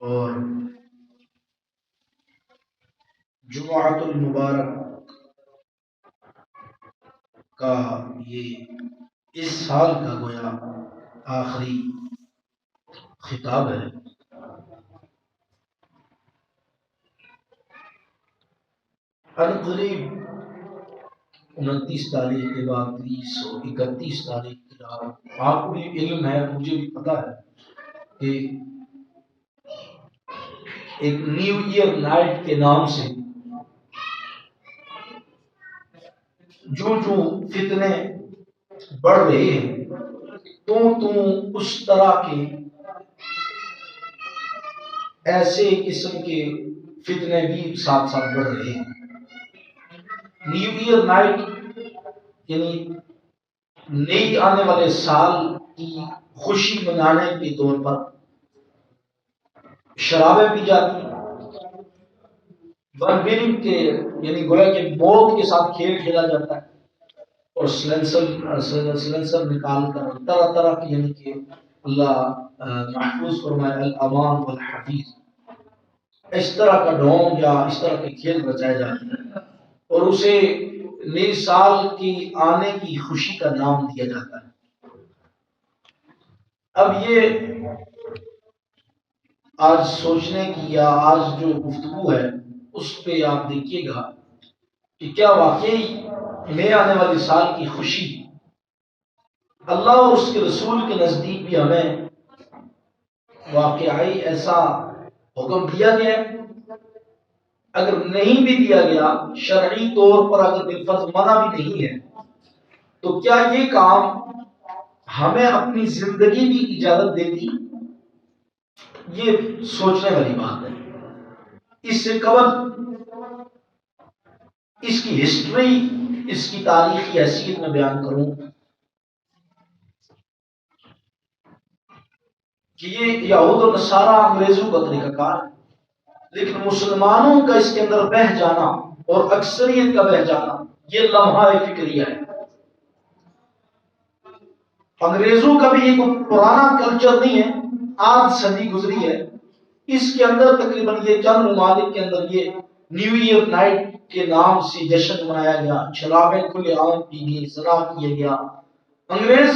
اور جمعۃ المبارک کا یہ اس سال کا گویا آخری خطاب ہے۔ عنقریب 29 تاریخ کے بعد 30 اور 31 تاریخ کی رات، آپ کو بھی علم ہے، مجھے بھی پتا ہے کہ ایک نیو ایئر نائٹ کے نام سے جو فتنے بڑھ رہے ہیں تو اس طرح کے ایسے قسم کے فتنے بھی ساتھ ساتھ بڑھ رہے ہیں۔ نیو ایئر نائٹ یعنی نئی آنے والے سال کی خوشی منانے کے طور پر شرابیں پی جاتی ہیں، بربرنگ کے یعنی گویا کہ موت کے ساتھ کھیل کھیلا جاتا ہے، اور سلنسر نکال کر طرح طرح کی یعنی کہ اللہ محفوظ فرمائے الامان والحفیظ، اس طرح کا ڈھونگ یا اس طرح کے کھیل رچائے جاتے ہیں اور اسے نئے سال کی آنے کی خوشی کا نام دیا جاتا ہے۔ اب یہ آج سوچنے کی یا آج جو گفتگو ہے اس پہ آپ دیکھیے گا کہ کیا واقعی نئے آنے والی سال کی خوشی اللہ اور اس کے رسول کے نزدیک بھی ہمیں واقعی ایسا حکم دیا گیا ہے؟ اگر نہیں بھی دیا گیا، شرعی طور پر اگر بالفرض منع بھی نہیں ہے، تو کیا یہ کام ہمیں اپنی زندگی بھی اجازت دیتی؟ یہ سوچنے والی بات ہے۔ اس سے قبل اس کی ہسٹری، اس کی تاریخی حیثیت میں بیان کروں کہ یہ یہود و نصارہ انگریزوں کا طریقہ کار ہے، لیکن مسلمانوں کا اس کے اندر بہہ جانا اور اکثریت کا بہہ جانا یہ لمحہ فکریہ ہے۔ انگریزوں کا بھی یہ کوئی پرانا کلچر نہیں ہے، آدھ صدی گزری ہے، اس کے اندر تقریباً یہ چند ممالک کے اندر یہ نیو ایئر نائٹ کے نام سے جشن منایا گیا، شرابیں کھلے عام پی گئی، زنا کیا گیا۔ انگریز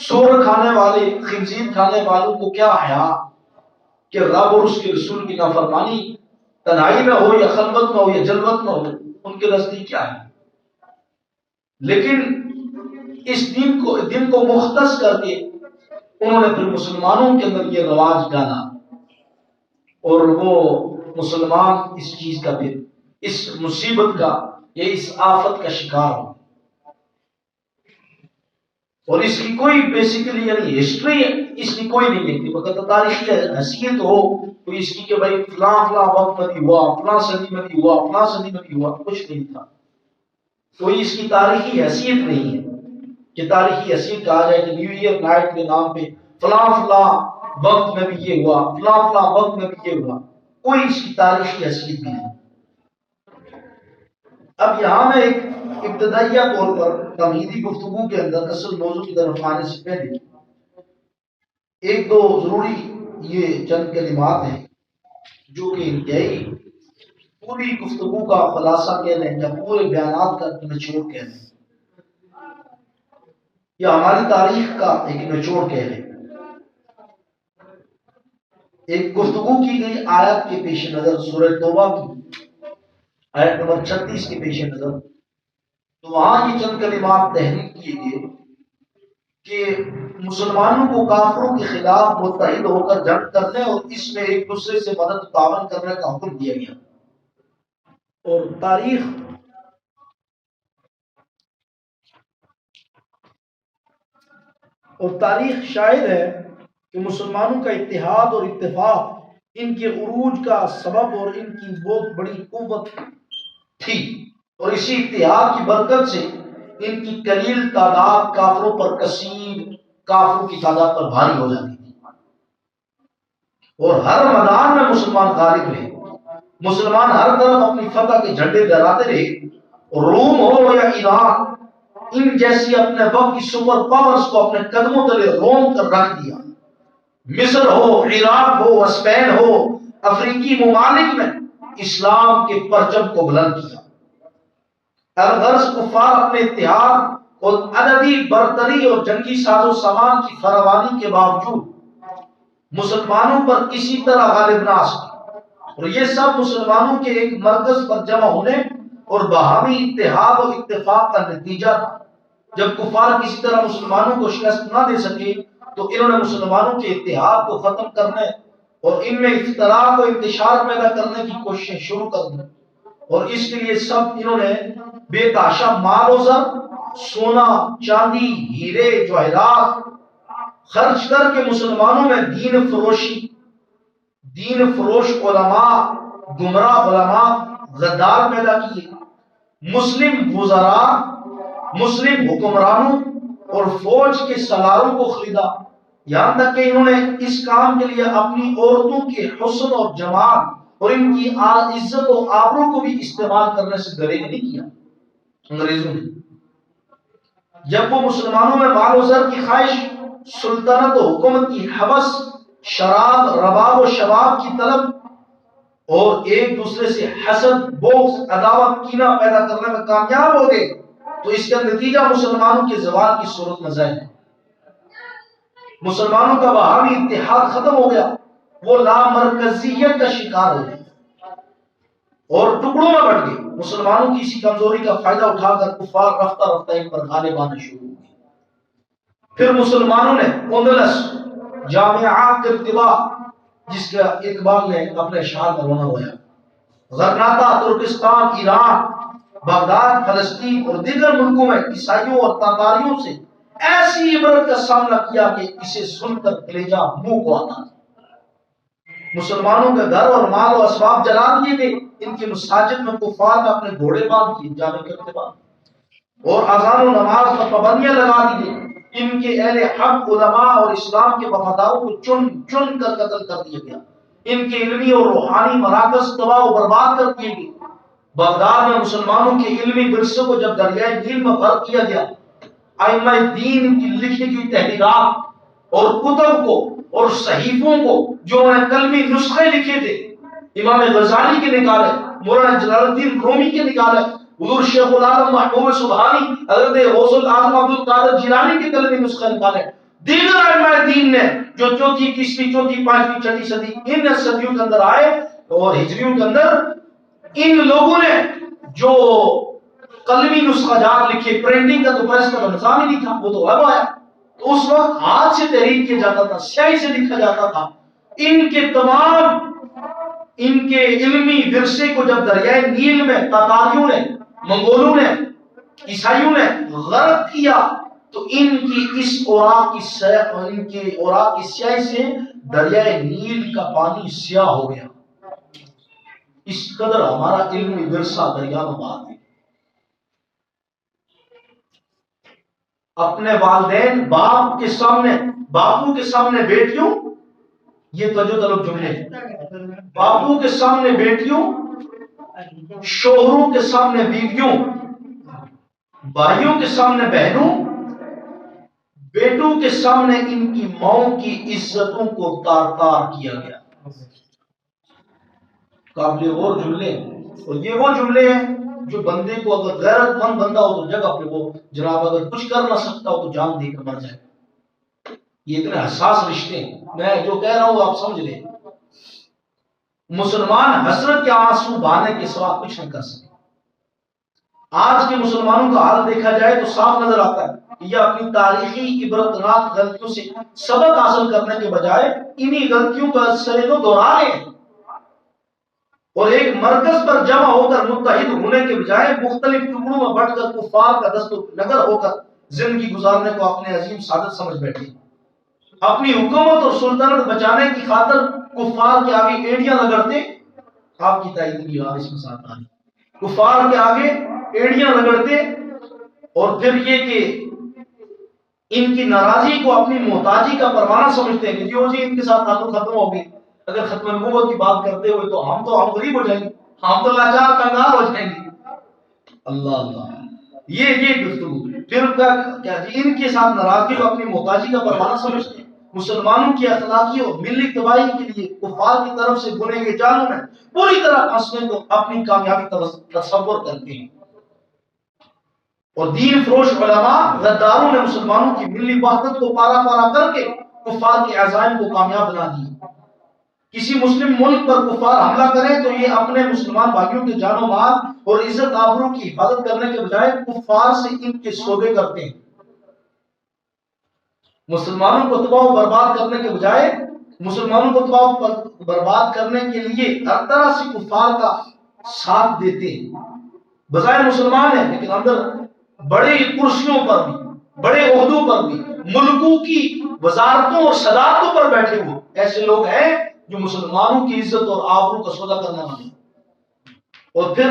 سور کھانے والے، خنزیر کھانے والوں کو کیا حیا کہ رب اور اس کے رسول کی نافرمانی تنہائی میں ہو یا خلوت میں ہو یا جلوت میں ہو، ان کے نزدیک کیا ہے؟ لیکن اس دن کو مختص کر کے انہوں نے پھر مسلمانوں کے اندر یہ رواج ڈالا، اور وہ مسلمان اس چیز کا پھر اس مصیبت کا یا اس آفت کا شکار ہو، اور اس کی کوئی بیسیکلی یعنی ہسٹری اس کی کوئی نہیں ہے کہ وقت تاریخی حیثیت ہو تو اس کی کہ بھائی فلاں فلاں وقت میں بھی ہوا، فلاں صدی میں بھی ہوا، فلاں صدی میں بھی ہوا، کچھ نہیں تھا۔ کوئی اس کی تاریخی حیثیت نہیں ہے کہ تاریخی حیثیت کہا جائے کہ نیو ایئر نائٹ کے نام پہ فلاں فلاں وقت میں بھی یہ ہوا، فلاں فلاں وقت میں بھی یہ ہوا، کوئی اس کی تاریخی حیثیت نہیں ہے۔ اب یہاں میں ایک ابتدائیہ طور پر تمہیدی گفتگو کے اندر اصل موضوع کی طرف آنے سے پہلے ایک دو ضروری یہ چند کلمات ہیں جو کہ انتہائی پوری گفتگو کا خلاصہ کہہ لیں یا پورے بیانات کا نچوڑ کہہ لیں یا ہماری تاریخ کا ایک نچوڑ کہہ لیں۔ ایک گفتگو کی گئی آیت کے پیش نظر، سورہ توبہ کی آیت نمبر 36 کے پیش نظر، تو وہاں یہ چند کلمات تحریر کیے گئے کہ مسلمانوں کو کافروں کے خلاف متحد ہو کر جنگ کرنے اور اس میں ایک دوسرے سے مدد تعاون کرنے کا حکم دیا گیا۔ اور تاریخ شاہد ہے کہ مسلمانوں کا اتحاد اور اتفاق ان کے عروج کا سبب اور ان کی بہت بڑی قوت تھی، اور اسی اتحاد کی برکت سے ان کی قلیل تعداد کافروں پر کثیر کافروں کی تعداد پر بھاری ہو جاتی تھی، اور ہر میدان میں مسلمان غالب رہے، مسلمان ہر طرف اپنی فتح کے جھنڈے لہراتے رہے، اور روم ہو یا ایران ان جیسی اپنے وقت کی سپر پاورز کو اپنے قدموں تلے روم کر رکھ دیا، مصر ہو، عراق ہو، اسپین ہو، افریقی ممالک میں اسلام کے پرچم کو بلند کیا۔ الغرض کفار اپنے اتحاد اور عددی برتری اور جنگی ساز و سامان کی فراوانی کے باوجود مسلمانوں پر کسی طرح غالب نہ آ سکے، اور یہ سب مسلمانوں کے ایک مرکز پر جمع ہونے اور باہمی اتحاد اور اتفاق کا نتیجہ تھا۔ جب کفار کسی طرح مسلمانوں کو شکست نہ دے سکے تو انہوں نے مسلمانوں کے اتحاد کو ختم کرنے اور ان میں افتراق و انتشار پیدا کرنے کی کوششیں شروع کر دی، اور اس کے لیے سب انہوں نے بے تحاشا مال و زر، سونا چاندی، ہیرے جواہرات خرچ کر کے مسلمانوں میں دین فروش علماء، گمراہ علماء، غدار پیدا کیے۔ مسلم وزراء، مسلم حکمرانوں اور فوج کے سالاروں کو خریدا، یہاں تک کہ انہوں نے اس کام کے لیے اپنی عورتوں کے حسن اور جمال اور ان کی عزت و آبرو کو بھی استعمال کرنے سے گریز نہیں کیا انگریزوں نے۔ جب وہ مسلمانوں میں مال و زر کی خواہش، سلطنت و حکومت کی ہوس، شراب، رباب و شباب کی طلب اور ایک دوسرے سے حسد، بغض، عداوت، کینہ پیدا کرنے میں کامیاب ہو گئے تو اس کا نتیجہ مسلمانوں کے زوال کی صورت میں ظاہر ہے۔ مسلمانوں کا باہمی اتحاد ختم ہو گیا، وہ لامرکزیت کا شکار ہو گئے اور ٹکڑوں میں بٹ گئے۔ مسلمانوں کی اسی کمزوری کا فائدہ اٹھا کر کفار رفتہ رفتہ ان پر غالب آنا شروع ہو گئے۔ پھر مسلمانوں نے اندلس، جامعات ارتباع، جس کا اقبال نے اپنے اشعار میں رونا ہویا، غرناطہ، ترکستان، ایران، بغداد، فلسطین اور دیگر ملکوں میں عیسائیوں اور تاتاریوں سے ایسی عبرت کا سامنا کیا کہ اسے سن کر کلیجہ منہ کو آتا۔ مسلمانوں کے گھر اور مال و اسباب جلا دیے گئے، ان کی مساجد میں کفار نے اپنے گھوڑے باندھ دیے جامع کے ارتباط، اور اذان و نماز پر پابندیاں لگا دی گئی۔ ان کے اہل حق علماء اور اسلام کے وفاداروں کو چن چن کر قتل کر دیا گیا۔ ان کے علمی اور روحانی مراکز تباہ و برباد کر دیے گئے۔ بغداد میں مسلمانوں کے علمی ورثے کو جب دریائے نیل میں غرق کیا گیا، ائمہ دین کی لکھی گئی تحریرات اور کتب کو اور صحیفوں کو جو انہوں نے کلمی نسخے لکھے تھے، امام غزالی کے نکالے، مولانا جلال الدین رومی کے نکالے، حضور شیخ العالم محبوب سبحانی، حضرت غوث الاعظم عبد القادر جیلانی کے کلمی نسخے نکالے، دیگر ائمہ دین نے جو چوتھی، تیسری، چوتھی، پانچویں، چھٹی صدی ان صدیوں کے اندر آئے اور ہجریوں کے اندر، ان لوگوں نے جو قلمی نسخہ جات لکھے، پرنٹنگ کا تو پریس کا نظام ہی نہیں تھا، وہ تو غائب آیا، تو اس وقت ہاتھ سے تحریر کیا جاتا تھا، سیاہی سے لکھا جاتا تھا۔ ان کے تمام ان کے علمی ورثے کو جب دریائے نیل میں تاتاریوں نے، منگولوں نے، عیسائیوں نے غرق کیا تو ان کی اس اوراق کی سیاہی سے دریائے نیل کا پانی سیاہ ہو گیا۔ اس قدر ہمارا علمی ورثہ دریا میں بہا دیا۔ اپنے والدین، باپ کے سامنے، باپو کے سامنے بیٹیوں، یہ توجہ طلب جملے، باپو کے سامنے بیٹیوں، شوہروں کے سامنے بیویوں، بھائیوں کے سامنے بہنوں، بیٹوں کے سامنے ان کی ماؤں کی عزتوں کو تار تار کیا گیا۔ قابل غور جملے، اور یہ وہ جملے ہیں جو بندے کو اگر غیرت مند بندہ ہو تو جگہ پہ وہ جناب اگر کچھ کر نہ سکتا ہو تو جان دے کر مر جائے۔ یہ اتنے حساس رشتے ہیں، میں جو کہہ رہا ہوں آپ سمجھ لیں۔ مسلمان حسرت کے آنسو بہانے کے سوا کچھ نہیں کر سکتے۔ آج کے مسلمانوں کا حال دیکھا جائے تو صاف نظر آتا ہے کہ یہ اپنی تاریخی عبرتناک غلطیوں سے سبق حاصل کرنے کے بجائے انہی غلطیوں کا سرے کو دوہرا رہے ہیں، اور ایک مرکز پر جمع ہو کر متحد ہونے کے بجائے مختلف ٹکڑوں میں بٹ کر کفار کا دست نگر ہو کر زندگی گزارنے کو اپنے عظیم سعادت سمجھ بیٹھے۔ اپنی حکومت اور سلطنت بچانے کی خاطر کفار کے آگے ایڑیاں رگڑتے، آپ کی تائید کی اس میں ساتھ آئی، کفار کے آگے ایڑیاں رگڑتے، اور پھر یہ کہ ان کی ناراضی کو اپنی محتاجی کا پروانہ سمجھتے ہیں کہ جی ان کے ساتھ تعلق ختم ہو گئے، اگر ختم نبوت کی بات کرتے ہوئے تو ہم غریب ہو جائیں گے، ہم تو لاچار کنگال ہو جائیں گے۔ اللہ اللہ، یہ گفتگو پھر ان کے ساتھ ناراضگی کو اپنی محتاجی کا پروانہ سمجھتے ہیں۔ مسلمانوں کی اخلاقی اور ملی تباہی کے لیے کفار کی طرف سے بنے گئے جالوں میں پوری طرح پھنسنے کو اپنی کامیابی تصور کرتے ہیں، اور دین فروش علماء غداروں نے مسلمانوں کی ملی وحدت کو پارا پارا کر کے کفار کے عزائم کو کامیاب بنا دیا۔ کسی مسلم ملک پر کفار حملہ کریں تو یہ اپنے مسلمان بھائیوں کے جان و مال اور عزت آبرو کی حفاظت کرنے کے بجائے کفار سے ان کے سودے کرتے ہیں۔ مسلمانوں کو تباہ و برباد کرنے کے بجائے مسلمانوں کو تباہ و برباد کرنے کے لیے ہر طرح سے کفار کا ساتھ دیتے ہیں۔ بظاہر مسلمان ہیں لیکن اندر بڑی کرسیوں پر بھی، بڑے عہدوں پر بھی، ملکوں کی وزارتوں اور صدارتوں پر بیٹھے ہوئے ایسے لوگ ہیں جو مسلمانوں کی عزت اور آبرو کا سودا کرنے والے، اور پھر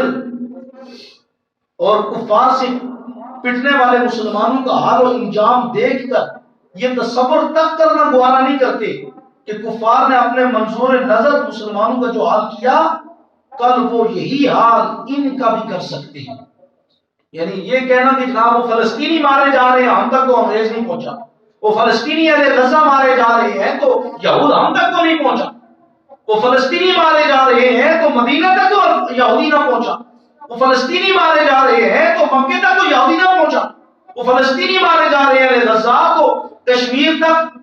کفار سے پٹنے والے مسلمانوں کا حال و انجام دیکھ کر یہ تصور تک کرنا گوارا نہیں کرتے کہ کفار نے اپنے منظور نظر مسلمانوں کا جو حال کیا کل وہ یہی حال ان کا بھی کر سکتے ہیں۔ یعنی یہ کہنا کہ جناب وہ فلسطینی مارے جا رہے ہیں ہم تک تو انگریز نہیں پہنچا، وہ فلسطینی اہل غزہ مارے جا رہے ہیں تو یہود ہم تک تو نہیں پہنچا، وہ فلسطینی مارے جا رہے ہیں تو مدینہ تک تو یہودی نہ پہنچا، وہ فلسطینی مارے جا رہے ہیں تو مکے تک تو یہودی نہ پہنچا، وہ فلسطینی مارے جا رہے ہیں غزہ تو کشمیر تک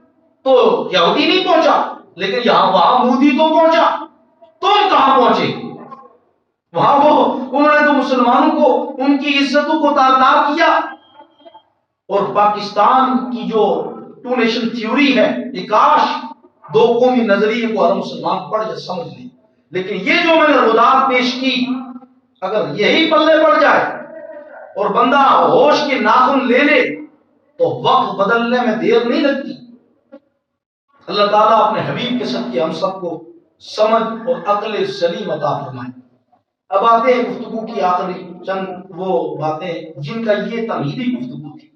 تو یہودی نہیں پہنچا، لیکن یہاں وہاں مودی تو پہنچا، تم کہاں پہنچے؟ وہاں انہوں نے تو مسلمانوں کو ان کی عزتوں کو تار کیا۔ اور پاکستان کی جو ٹو نیشن تھیوری ہے، یہ کاش دو قومی نظریے کو ہر مسلمان پڑھ یا سمجھ لیں، لیکن یہ جو میں نے رداعت پیش کی اگر یہی پلے پڑ جائے اور بندہ ہوش کے ناخن لے لے تو وقت بدلنے میں دیر نہیں لگتی۔ اللہ تعالیٰ اپنے حبیب کے صدقے ہم سب کو سمجھ اور عقل سلیم عطا فرمائے۔ اب آتے ہیں گفتگو کی آخری چند وہ باتیں جن کا یہ تمہیدی گفتگو تھی۔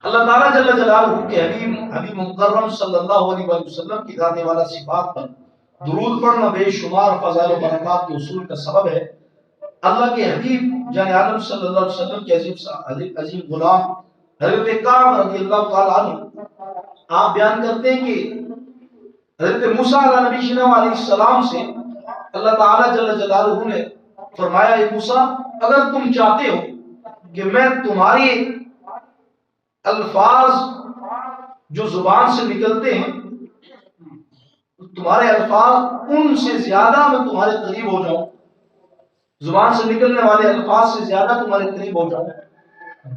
اللہ تعالیٰ جل جلالہ کے حبیب مکرم صلی اللہ علیہ وسلم کی ذات والا صفات پر درود پڑھنا بے شمار فضائل و برکات کے حصول کا سبب ہے۔ اللہ کے حبیب جان عالم صلی اللہ علیہ وسلم کے عظیم غلام حضرت کعب رضی اللہ تعالیٰ عنہ آپ بیان کرتے ہیں کہ حضرت موسیٰ علیہ نبی شنو علیہ السلام سے اللہ تعالیٰ جل جلالہ نے فرمایا اے موسیٰ اگر تم چاہتے ہو کہ میں تمہاری الفاظ جو زبان سے نکلتے ہیں تمہارے الفاظ ان سے زیادہ میں تمہارے قریب ہو جاؤں، زبان سے نکلنے والے الفاظ سے زیادہ تمہارے قریب ہو جاؤں،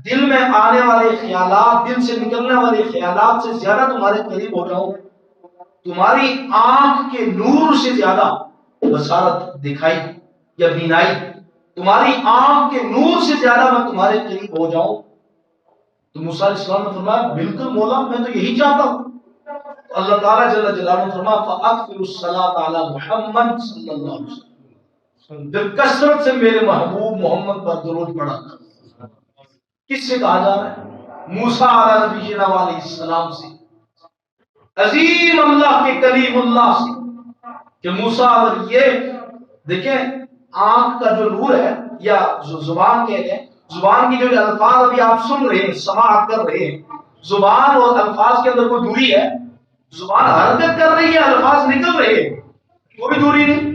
دل میں آنے والے خیالات، دل سے نکلنے والے خیالات سے زیادہ تمہارے قریب ہو جاؤں، تمہاری آنکھ کے نور سے زیادہ بصارت دکھائی یا بینائی، تمہاری آنکھ کے نور سے زیادہ میں تمہارے قریب ہو جاؤں۔ تو موسیٰ علیہ السلام نے فرمایا بالکل مولا میں تو یہی چاہتا ہوں۔ اللہ تعالیٰ جل جلالہ نے فرمایا فَأَكْفِرُ الصَّلَاةَ عَلَى محمد صلی اللہ علیہ وسلم، پھر کثرت سے میرے محبوب محمد پر درود پڑھا کر۔ کس سے کہا جا رہا ہے؟ موسیٰ علیہ نبینا علیہ السلام سے، عظیم اللہ کے کلیم اللہ سے، کہ موسیٰ اگر یہ دیکھیں آنکھ کا جو نور ہے یا جو زبان کہتے ہیں، زبان کی جو الفاظ ابھی آپ سن رہے ہیں، سماعت کر رہے ہیں، زبان اور الفاظ کے اندر کوئی دوری ہے؟ زبان حرکت کر رہی ہے، الفاظ نکل رہے ہیں، کوئی دوری نہیں۔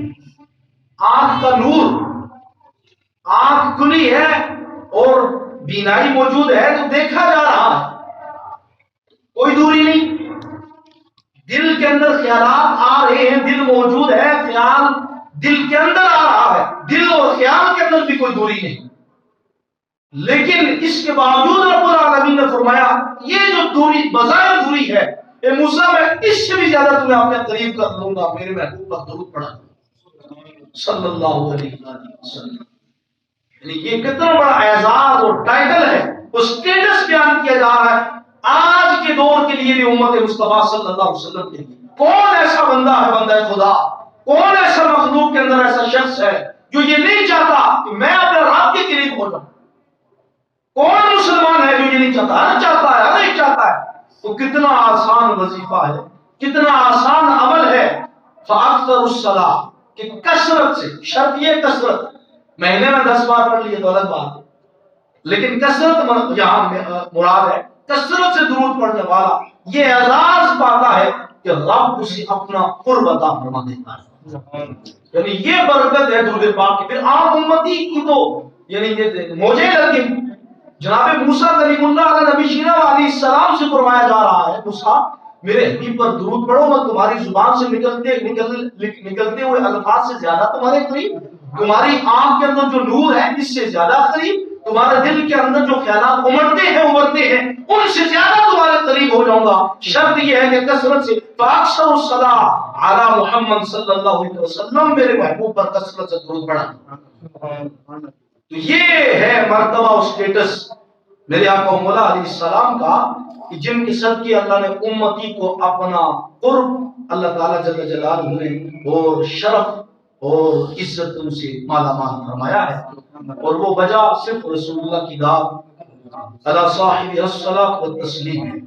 آنکھ کا نور، آنکھ کھلی ہے اور بینائی موجود ہے تو دیکھا جا رہا ہے، کوئی دوری نہیں۔ دل کے اندر خیالات آ رہے ہیں، دل موجود ہے، خیال دل کے اندر آ رہا ہے، دل اور خیال کے اندر بھی کوئی دوری نہیں، لیکن اس کے باوجود رب العالمین نے فرمایا یہ جو دوری بظاہر دوری ہے اے موسیٰ میں اس سے بھی زیادہ تمہیں اپنے قریب کر لوں گا، میرے محبوب پر درود پڑھا صلی اللہ علیہ وسلم۔ یعنی یہ کتنا بڑا اعزاز اور ٹائٹل ہے، وہ سٹیٹس بیان کیا جا رہا ہے آج کے دور کے لیے بھی، امت مصطفیٰ صلی اللہ علیہ وسلم کے لیے۔ کون ایسا بندہ ہے، بندہ خدا، کون ایسا مخلوق کے اندر ایسا شخص ہے جو یہ نہیں چاہتا کہ میں اپنے رب کے قریب ہو جاؤں؟ کون مسلمان ہے جو یہ نہیں چاہتا؟ ہر چاہتا ہے، ہر ایک چاہتا ہے۔ تو کتنا آسان وظیفہ ہے، کتنا آسان عمل ہے۔ فَأَكْثَرُ الصَّلَاةِ کہ کثرت سے، شرط یہ کثرت، مہینے میں 10 بار پڑھ لیے تو الگ بات ہے، لیکن کثرت یہاں مراد ہے کثرت سے درود پڑھنے والا یہ اعزاز پاتا ہے کہ رب اسے اپنا قرب عطا فرما دیتا ہے. یعنی یہ برکت ہے درود پاک کی. پھر آپ امتی کی تو یعنی یہ موجے لگے. جناب موسیٰ کلیم اللہ علیہ نبی شینا علیہ السلام سے فرمایا جا رہا ہے موسیٰ میرے حبیب پر درود پڑھو میں تمہاری زبان سے نکلتے ہوئے الفاظ سے زیادہ تمہارے قریب, تمہاری آنکھ کے اندر جو نور ہے اس سے زیادہ قریب, تمہارے دل کے اندر جو خیالات ابھرتے ہیں ان سے زیادہ تمہارے قریب ہو جاؤں گا. شرط یہ ہے کہ کثرت سے فاکثر الصلاۃ علی محمد صلی اللہ علیہ وسلم, میرے محبوب پر کثرت سے درود پڑھا. تو یہ ہے مرتبہ اور سٹیٹس میرے آقا مولا علیہ السلام کا کہ جن کے صدقے اللہ نے امتی کو اپنا قرب اللہ تعالیٰ جل جلالہ نے اور شرف اور عزت ان سے مالا مال فرمایا ہے. اور وہ وجہ صرف رسول اللہ کی داد علی صاحب الصلاۃ والتسلیم ہے.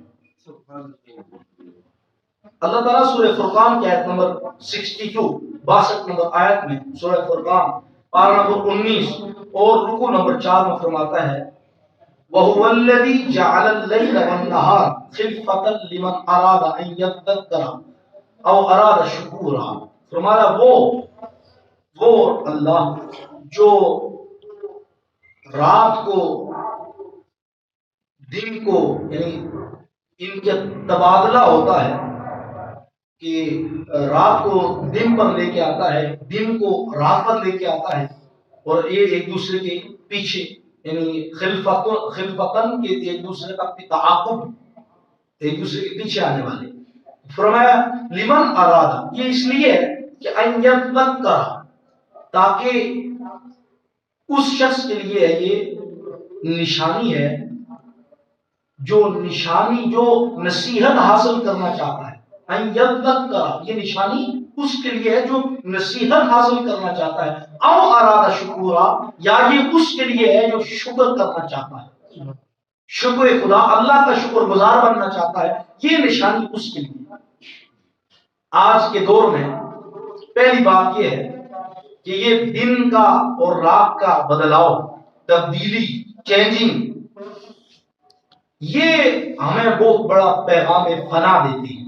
اللہ تعالیٰ سورہ فرقان کی آیت نمبر 62 نمبر آیت میں سورہ فرقان پارہ نمبر 19 اور رکوع نمبر 4 میں فرماتا ہے وَهُوَ الَّذِي جَعَلَ اللَّيْلَ وَالنَّهَارَ خِلْفَةً لِمَنْ أَرَادَ أَن يَذَّكَّرَ أَوْ أَرَادَ شُكُورًا. فرمایا وہ اللہ جو رات کو دن کو یعنی ان کا تبادلہ ہوتا ہے کہ رات کو دن پر لے کے آتا ہے, دن کو رات پر لے کے آتا ہے, اور یہ ایک دوسرے کے پیچھے یعنی خلفتن کے ایک دوسرے کا تعاقب, ایک دوسرے کے پیچھے آنے والے. فرمایا لمن ارادہ, یہ اس لیے ہے کہ ان یذکر, تاکہ اس شخص کے لیے یہ نشانی ہے جو نصیحت حاصل کرنا چاہتا ہے. ان یذکر یہ نشانی اس کے لیے ہے جو نصیحت حاصل کرنا چاہتا ہے. او ارادہ شکورا, یا یہ اس کے لیے ہے جو شکر کرنا چاہتا ہے, شکر خدا اللہ کا شکر گزار بننا چاہتا ہے. یہ نشانی اس کے لیے. آج کے دور میں پہلی بات یہ ہے کہ یہ دن کا اور رات کا بدلاؤ, تبدیلی, چینجنگ, یہ ہمیں بہت بڑا پیغام فنا دیتی ہے,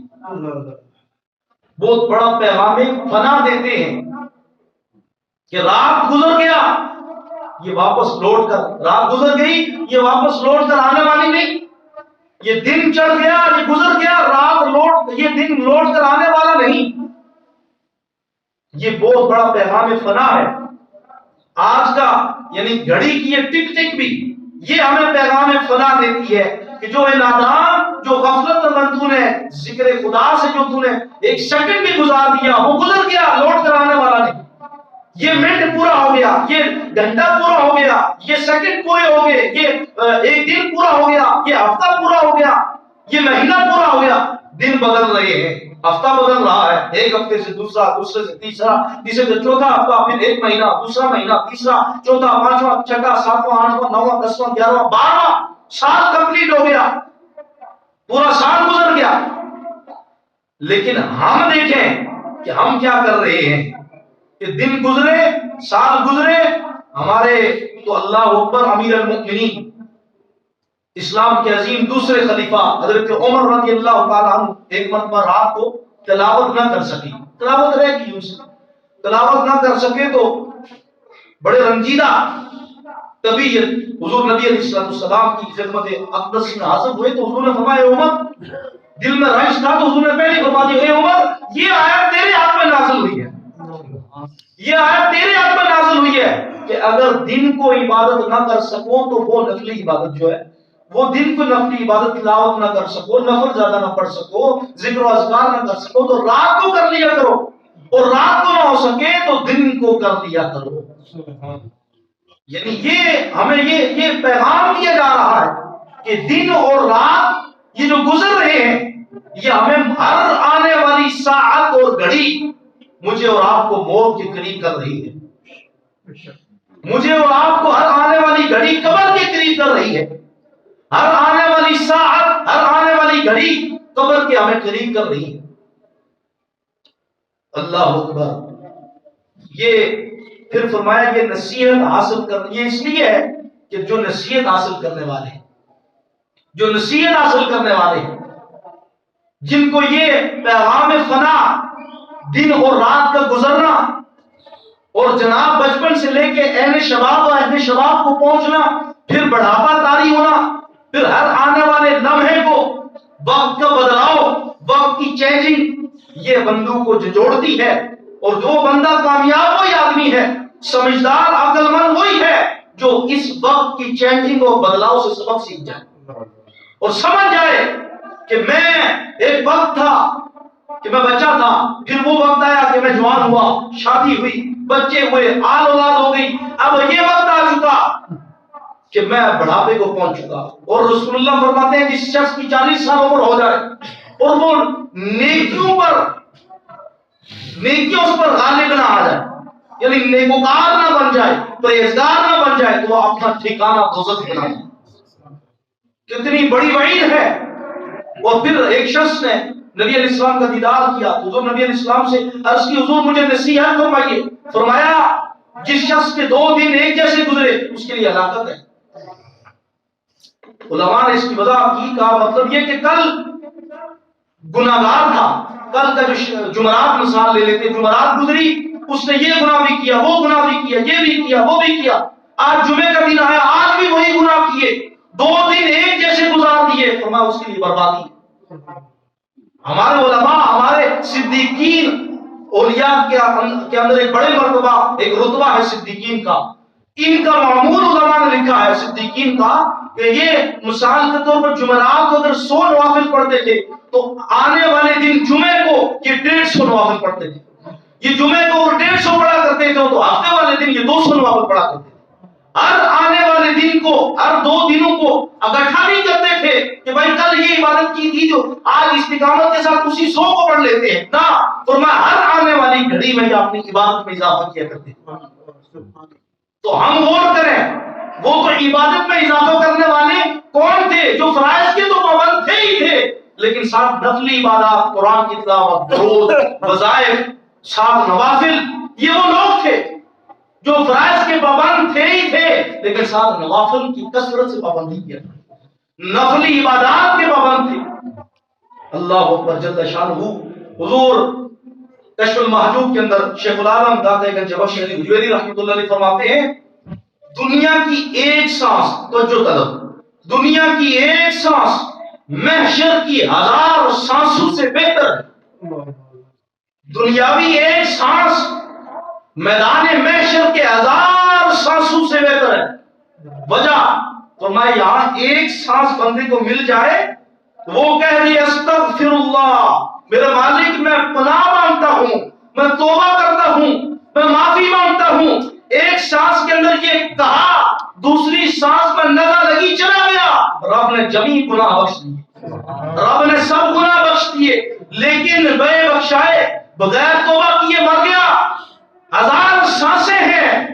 بہت بڑا پیغام فنا دیتے ہیں کہ رات گزر گیا یہ واپس لوٹ کر, رات گزر گئی یہ واپس لوٹ کر آنے والی نہیں. یہ دن چڑھ گیا یہ گزر گیا, یہ دن لوٹ کر آنے والا نہیں. یہ بہت بڑا پیغام فنا ہے. آج کا یعنی گھڑی کی یہ ٹک ٹک بھی یہ ہمیں پیغام فنا دیتی ہے کہ جو نادان, جو غفلت میں تو نے ذکر خدا سے جو تو نے ایک سیکنڈ بھی گزار دیا وہ گزر گیا, لوٹ کر آنے والا نہیں. یہ منٹ پورا ہو گیا, یہ گھنٹہ پورا ہو گیا, یہ سیکنڈ پورے ہو گئے, یہ ایک دن پورا ہو گیا, یہ ہفتہ پورا ہو گیا, یہ مہینہ پورا ہو گیا. دن بدل رہے ہیں, ہفتہ بدل رہا ہے, ایک ہفتے سے دوسرا, دوسرے سے تیسرا, تیسرے سے چوتھا ہفتہ, پھر ایک مہینہ, دوسرا مہینہ, تیسرا, چوتھا, پانچواں, چھٹا, ساتواں, آٹھواں, نواں, 10واں, 11واں, 12واں سال کمپلیٹ ہو گیا, پورا سال گزر گیا. لیکن ہم دیکھیں کہ ہم کیا کر رہے ہیں کہ دن گزرے, سال گزرے, ہمارے تو اللہ اکبر امیر المؤمنین اسلام کے عظیم دوسرے خلیفہ حضرت عمر رضی اللہ تعالیٰ عنہ ایک مرتبہ رات کو تلاوت نہ کر سکی, تلاوت رہ گئی ان سے, تلاوت نہ کر سکے تو بڑے رنجیدہ طبیعت حضور نبی علیہ السلام کی خدمت اقدس میں حاضر ہوئے تو حضور نے فرمایا عمر, دل میں رنج تھا تو حضور نے پہلے فرما دیا اے عمر یہ آیت تیرے ہاتھ میں نازل ہوئی ہے, یہ آیت تیرے ہاتھ میں نازل ہوئی ہے کہ اگر دن کو عبادت نہ کر سکو تو وہ نفلی عبادت جو ہے, وہ دن کو نفلی عبادت تلاوت نہ کر سکو, نفل زیادہ نہ پڑھ سکو, ذکر و اذکار نہ کر سکو تو رات کو کر لیا کرو, اور رات کو نہ ہو سکے تو دن کو کر لیا کرو. یعنی یہ ہمیں یہ پیغام دیا جا رہا ہے کہ دن اور رات یہ جو گزر رہے ہیں یہ ہمیں ہر آنے والی ساعت اور گھڑی مجھے اور آپ کو موت کے قریب کر رہی ہے, مجھے اور آپ کو ہر آنے والی گھڑی قبر کے قریب کر رہی ہے, ہر آنے والی ساعت, ہر آنے والی گھڑی قبر کے ہمیں قریب کر رہی ہے. اللہ اکبر. یہ پھر فرمایا کہ نصیحت حاصل کر, یہ اس لیے ہے کہ جو نصیحت حاصل کرنے والے جو نصیحت حاصل کرنے والے ہیں، جن کو یہ پیغام فنا، دن اور رات کا گزرنا، اور جناب بچپن سے لے کے عین شباب و عہد شباب کو پہنچنا، پھر بڑھاپا طاری ہونا، پھر ہر آنے والے لمحے کو وقت کا بدلاؤ، وقت کی چینجنگ، یہ بندوں کو جوڑتی ہے. اور جو بندہ کامیاب وہی آدمی ہے، سمجھدار عقل مند وہی ہے جو اس وقت کی چینجنگ اور بدلاؤ سے سبق سیکھ جائے اور سمجھ جائے کہ میں ایک وقت تھا کہ میں بچہ تھا، پھر وہ وقت آیا کہ میں جوان ہوا، شادی ہوئی، بچے ہوئے، آل اولاد ہو گئی، اب یہ وقت آ چکا کہ میں بڑھاپے کو پہنچ چکا. اور رسول اللہ فرماتے ہیں جس شخص کی 40 سال عمر ہو جائے اور وہ نیکیوں اس پر غالب نہ آ جائے، یعنی نیکوکار نہ بن جائے، پرہیزگار نہ بن جائے، تو وہ اپنا ٹھکانہ دوزخ بنا لے. کتنی بڑی وعید ہے. اور پھر ایک شخص نے نبی علیہ السلام کا دیدار کیا، حضور نبی علیہ السلام سے عرض کی حضور مجھے نصیحت فرمائیے. فرمایا جس شخص کے 2 دن ایک جیسے گزرے اس کے لیے ہلاکت ہے. علماء نے اس کی وضاحت کی، کہا مطلب یہ کہ کل گناہگار تھا، کل کا جو جمعرات مثال لے لیتے، جمعرات گزری، اس نے یہ گناہ بھی کیا، وہ گناہ بھی کیا، یہ بھی کیا، وہ بھی کیا، آج جمعے کا دن آیا، آج بھی وہی گناہ کیے، 2 دن ایک جیسے گزار دیے، فرمایا اس کے لیے بربادی. ہمارے علماء، ہمارے صدیقین، اولیاء کے اندر ایک بڑے مرتبہ، ایک رتبہ ہے صدیقین کا. ان کا معمول علماء نے لکھا ہے صدیقین کا کہ یہ مثال کے طور پر جمعرات کو اگر 100 نوافل پڑھتے تھے تو آنے والے دن جمعے کو یہ 150 نوافل پڑھتے تھے. یہ جمعے کو 150 پڑھا کرتے تھے تو ہفتے والے دن یہ 200 نوافل پڑھا کرتے تھے. ہر آنے والے دن کو، ہر 2 دنوں کو اکٹھا نہیں کرتے تھے کہ بھائی کل یہ عبادت کی تھی جو آج استقامت کے ساتھ اسی 100 کو پڑھ لیتے ہیں، نہ، فرمایا ہر آنے والی گھڑی میں اپنی عبادت میں اضافہ کیا کرتے تھے. تو ہم غور کریں، وہ تو عبادت میں اضافہ کرنے والے کون تھے؟ جو فرائض کے تو پابند تھے ہی تھے، لیکن ساتھ نفلی عبادات، قرآن کی تلاوت، درود، وظائف، ساتھ نوافل، یہ وہ لوگ تھے جو فرائض کے پابند تھے ہی تھے، لیکن ساتھ نوافل کی کثرت سے پابند نہیں کیا، نفلی عبادات کے پابند تھے. اللہ اکبر جل شانہ. حضور کشف المحجوب کے اندر شیخ العالم داتا گنج بخش علی حجویری رحمۃ اللہ علیہ فرماتے ہیں دنیا کی ایک سانس، توجہ طلب، دنیا کی ایک سانس محشر کی 1000 سانسوں سے بہتر ہے. دنیاوی ایک سانس میدان محشر کے 1000 سانسوں سے بہتر ہے. وجہ تو میں یہاں ایک سانس بندے کو مل جائے وہ کہہ دی استغفر اللہ، میرے مالک میں پناہ مانگتا ہوں، میں توبہ کرتا ہوں، میں معافی مانگتا ہوں. ایک سانس کے اندر یہ کہا، دوسری سانس میں نظر لگی چلا گیا، رب نے جمیع گناہ بخش دیے، رب نے سب گناہ بخش دیے، لیکن بے بخشائے بغیر توبہ کیے مر گیا. 1000 سانسیں ہیں،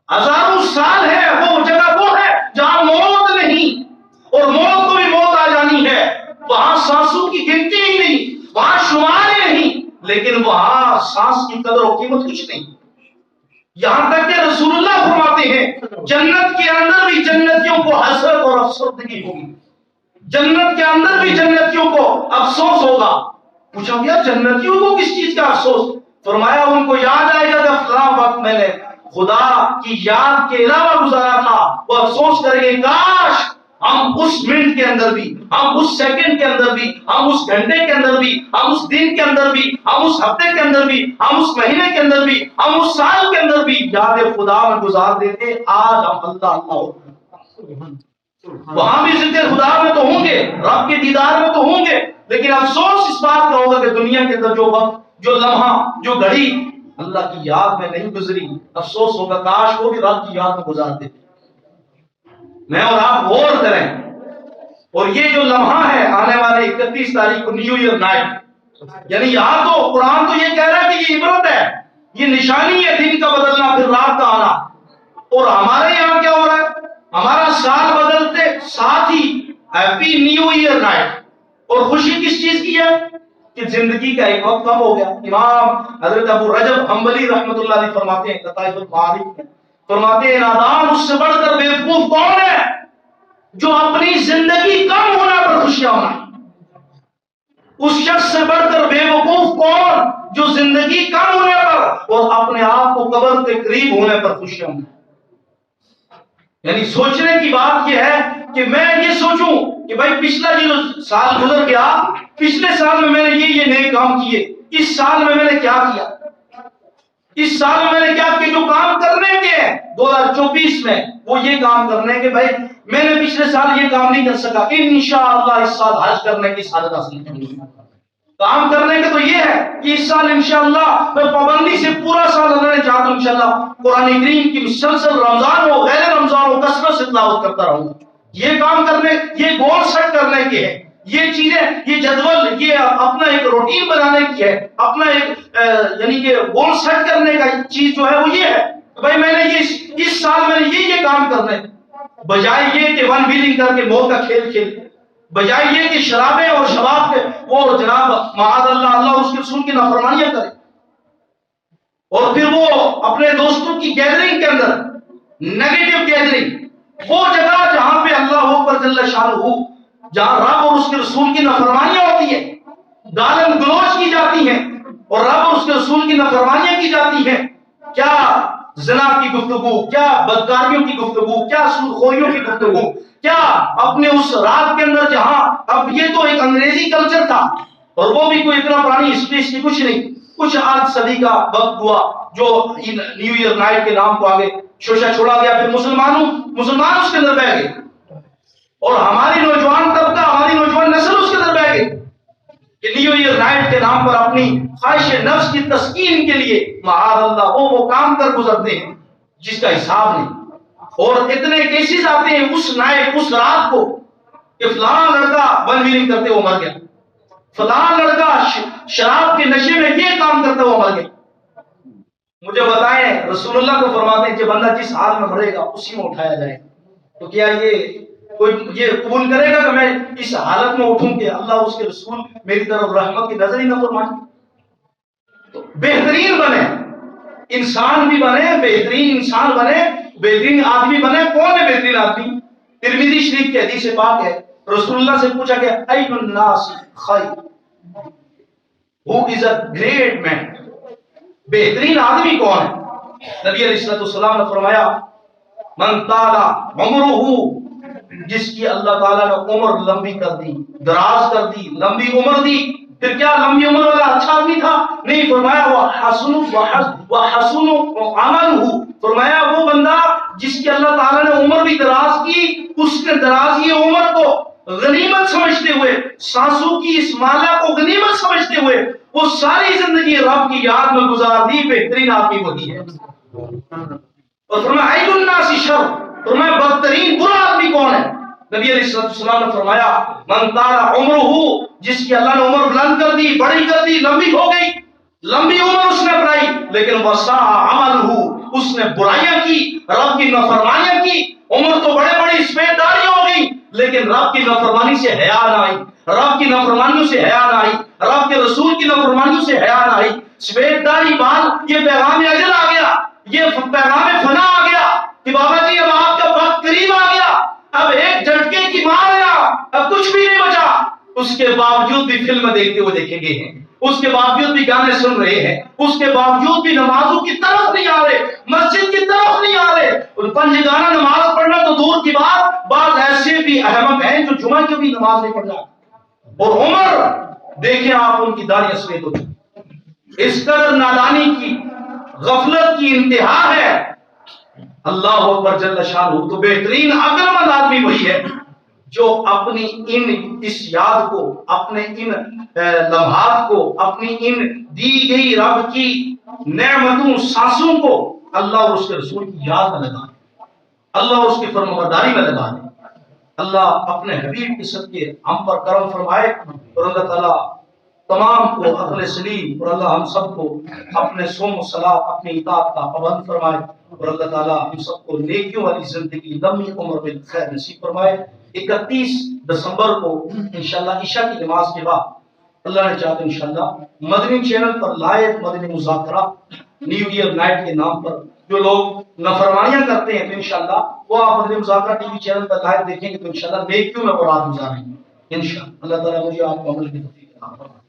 ہزاروں سال ہے، وہ جگہ وہ ہے جہاں موت نہیں، اور موت کو بھی موت آ جانی ہے. وہاں سانسوں کی گنتی ہی نہیں، وہاں شمار ہی نہیں، لیکن وہاں سانس کی قدر و قیمت کچھ نہیں. یہاں تک کہ رسول اللہ فرماتے ہیں جنت کے اندر بھی جنتیوں کو حسرت اور افسردگی ہوگی، جنت کے اندر بھی جنتیوں کو افسوس ہوگا. پوچھا گیا جنتیوں کو کس چیز کا افسوس؟ فرمایا ان کو یاد آئے گا کہ فلاں وقت میں نے خدا کی یاد کے علاوہ گزارا تھا. وہ افسوس کریں گے کاش ہم اس منٹ کے اندر بھی، ہم اس سیکنڈ کے اندر بھی، ہم اس گھنٹے کے اندر بھی، ہم اس دن کے اندر بھی، ہم اس ہفتے کے اندر بھی، ہم اس مہینے کے اندر بھی، ہم اس سال کے اندر بھی یاد خدا میں گزار دیتے. آج ہم اللہ وہاں بھی ذکر خدا میں تو ہوں گے، رب کے دیدار میں تو ہوں گے، لیکن افسوس اس بات کا ہوگا کہ دنیا کے اندر جو وقت، جو لمحہ، جو گھڑی اللہ کی یاد میں نہیں گزری، افسوس ہوگا کاش وہ بھی رب کی یاد میں گزار دیتے. میں اور آپ غور کریں. اور یہ جو لمحہ ہے آنے والے 31 تاریخ کو نیو ایئر نائٹ، یعنی یہاں تو قرآن تو یہ کہہ رہا ہے کہ یہ عبرت ہے، یہ نشانی ہے دن کا بدلنا پھر رات کا آنا. اور ہمارے یہاں کیا ہو رہا ہے؟ ہمارا سال بدلتے ساتھ ہی ہیپی نیو ایئر نائٹ. اور خوشی کس چیز کی ہے؟ کہ زندگی کا ایک وقت کم ہو گیا. امام حضرت ابو رجب حنبلی رحمۃ اللہ علیہ فرماتے ہیں لطائف المعارف میں، فرماتے ہیں نادان اس سے بڑھ کر بیوقوف کون ہے جو اپنی زندگی کم ہونے پر خوشیاں منائے. اس شخص سے بڑھ کر بے وقوف کون جو زندگی کم ہونے پر اور اپنے آپ کو قبر کے قریب ہونے پر خوشیاں منائے. یعنی سوچنے کی بات یہ ہے کہ میں یہ سوچوں کہ بھائی پچھلا جو سال گزر گیا، پچھلے سال میں نے یہ نئے کام کیے، اس سال میں نے کیا کیا، اس سال میں نے کیا کیا. جو کام کرنے کے ہیں 2024 میں وہ یہ کام کرنے کے بھائی میں نے پچھلے سال یہ کام نہیں کر سکا، انشاءاللہ اس سال حج کرنے کی سعادت حاصل کروں گا. کام کرنے کے تو یہ ہے کہ اس سال انشاءاللہ میں پابندی سے پورا سال اللہ نے چاہتا ہوں انشاءاللہ قرآن کریم کی مسلسل رمضان ہو غیر رمضان ہو کثرت سے تلاوت کرتا رہوں. یہ کام کرنے، یہ گول سیٹ کرنے کے ہیں، یہ چیزیں، یہ جدول، یہ اپنا ایک روٹین بنانے کی ہے، اپنا ایک یعنی کہ گول سیٹ کرنے کا چیز جو ہے وہ یہ ہے بھائی میں نے اس سال میں نے یہ کام کرنے، بجائے یہ کہ ون ویلنگ کر کے موت کا کھیل کھیل، بجائے یہ کہ شرابیں اور شباب کے وہ جناب معاذ اللہ اللہ اس کے رسول کی نافرمانیاں کرے، اور پھر وہ اپنے دوستوں کی گیدرنگ کے اندر نیگیٹو گیدرنگ، وہ جگہ جہاں پہ اللہ اکبر جل شانہ، جہاں رب اور اس کے رسول کی نافرمانیاں ہوتی ہے، گالم گلوچ کی جاتی ہیں اور رب اور اس کے رسول کی نافرمانیاں کی جاتی ہیں، کیا زنا کی گفتگو، کیا بدکاریوں کی گفتگو، کیا سودخوریوں کی گفتگو، کیا اپنے اس رات کے اندر جہاں اب یہ تو ایک انگریزی کلچر تھا اور وہ بھی کوئی اتنا پرانی ہسٹری کی کچھ نہیں، کچھ آدھ صدی کا وقت ہوا جو نیو ایئر نائٹ کے نام کو آگے شوشہ چھوڑا گیا، پھر مسلمان اس کے اندر بہ گئے اور ہماری نوجوان طبقہ، ہماری نوجوان نسل اس کے اندر بہ گئی کہ نیو ایئر نائٹ کے نام پر اپنی خواہش نفس کی تسکین کے لیے معاذ اللہ وہ کام کر گزرتے ہیں جس کا حساب نہیں. اور اتنے کیسز آتے ہیں اس نائٹ، اس رات کو کہ فلاں لڑکا ون ویلنگ کرتے وہ مر گیا، فلاں لڑکا شراب کے نشے میں یہ کام کرتے وہ مر گیا. مجھے بتائیں رسول اللہ کو فرماتے ہیں کہ بندہ جس حال میں مرے گا اسی میں اٹھایا جائے گا. تو کیا یہ کوئی یہ قبول کرے گا کہ میں اس حالت میں اٹھوں کہ اللہ اس کے رسول میری طرف رحمت کی نظر ہی نہ فرمائیں؟ تو بہترین بنے، انسان بھی بنے، بہترین انسان بنے، بہترین آدمی بنے. کون ہے بہترین آدمی؟ ترمذی شریف کی حدیث پاک ہے، رسول اللہ سے پوچھا کہ ای الناس خیر، who is a great man، بہترین آدمی کون ہے؟ نبی علیہ السلام نے فرمایا من طال عمرہ، جس کی اللہ تعالیٰ نے عمر لمبی کر دی، دراز کر دی، لمبی عمر دی. پھر کیا لمبی عمر والا اچھا آدمی تھا؟ نہیں، فرمایا وحسن عملہ، فرمایا وہ بندہ جس کی اللہ تعالیٰ نے عمر بھی دراز کی، اس نے درازی عمر کو غنیمت سمجھتے ہوئے، سانسوں کی اس مالا کو غنیمت سمجھتے ہوئے وہ ساری زندگی رب کی یاد میں گزار دی. بہترین آدمی وہی ہے. اور فرمایا ای الناس شر، فرمایا بدترین برا آدمی کون ہے؟ نبی علیہ السلام نے فرمایا من طال عمرہ، جس کی اللہ نے عمر بلند کر دی، بڑی کر دی، لمبی ہو گئی، لمبی عمر اس نے بڑھائی، لیکن وسع عملہ، اس نے برائیاں کی، رب کی نافرمانیاں کی. عمر تو بڑے بڑی سفید داڑھی ہو گئی لیکن رب کی نافرمانی سے حیا نہ آئی، رب کی نافرمانیوں سے حیا نہ آئی، رب کے رسول کی نافرمانیوں سے حیا نہ آئی. سفید داڑھی بال، یہ پیغام اجل آ گیا، یہ پیغام فنا آ گیا کہ بابا جی اب آپ کا وقت قریب آ گیا، اب ایک جھٹکے کی مار ہے، اب کچھ بھی نہیں بچا. اس کے باوجود بھی فلم دیکھتے ہوئے دیکھیں گے ہیں، اس کے باوجود بھی گانے سن رہے ہیں، اس کے باوجود بھی نمازوں کی طرف نہیں آ رہے، مسجد کی طرف نہیں آ رہے. پنج گانا نماز پڑھنا تو دور کی بات، بعض ایسے بھی احمق ہیں جو جمعہ کی بھی نماز نہیں پڑھنا. اور عمر دیکھیں آپ ان کی داڑھی سفید ہوتی، اس قدر نادانی کی، غفلت کی انتہا ہے. اللہ اکبر جل شانہ. تو بہترین عقل مند آدمی وہی ہے جو اپنی اس یاد کو، اپنے ان لمحات کو، اپنی ان دی گئی رب کی نعمتوں، سانسوں کو اللہ اور اس کے رسول کی یاد میں لگا دے، اللہ اور اس کی فرمانبرداری میں لگا دے. اللہ اپنے حبیب کے صدقے ہم پر کرم فرمائے اور اللہ تعالیٰ تمام کو عقل سلیم اور اللہ ہم سب کو اپنے صوم و صلاۃ، اپنی اطاعت کا پابند فرمائے اور اللہ تعالیٰ ہم سب کو نیکیوں والی زندگی، لمبی عمر میں خیر نصیب فرمائے. 31 دسمبر کو انشاءاللہ عشاء کی نماز کے بعد اللہ نے چاہتے انشاءاللہ مدنی چینل پر لائیو مدنی مذاکرہ نیو ایئر نائٹ کے نام پر جو لوگ نافرمانیاں کرتے ہیں تو انشاءاللہ وہ آپ مدنی مذاکرہ ٹی وی چینل پر لائیو دیکھیں گے تو انشاءاللہ نیکیوں میں اور رات گزاریں گے انشاءاللہ. اللہ تعالیٰ مجھے آپ کو عمل کی توفیق عطا فرمائے.